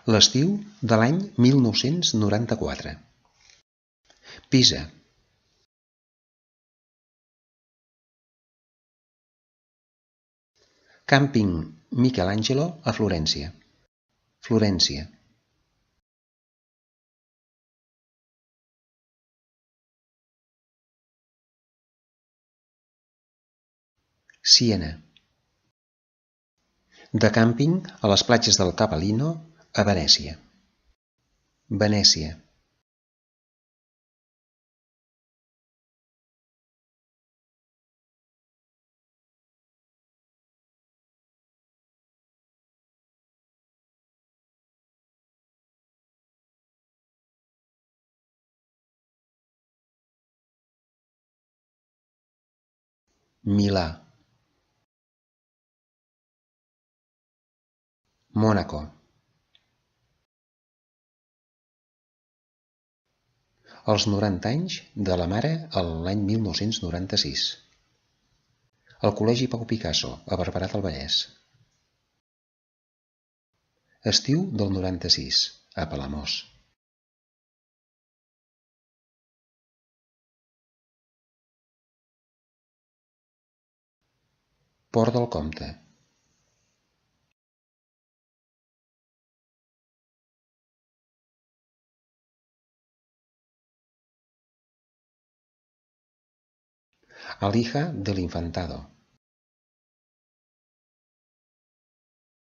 L'estiu de l'any 1994. Pisa. Càmping Michelangelo a Florència. Florència. Siena. De càmping a les platges del Cavallino a Venècia. Venècia. Milà. Mònaco. Els 90 anys de la mare l'any 1996. El Col·legi Pau Picasso, a Barberà del Vallès. Estiu del 96, a Palamós. Port del Comte. Alija del Infantado.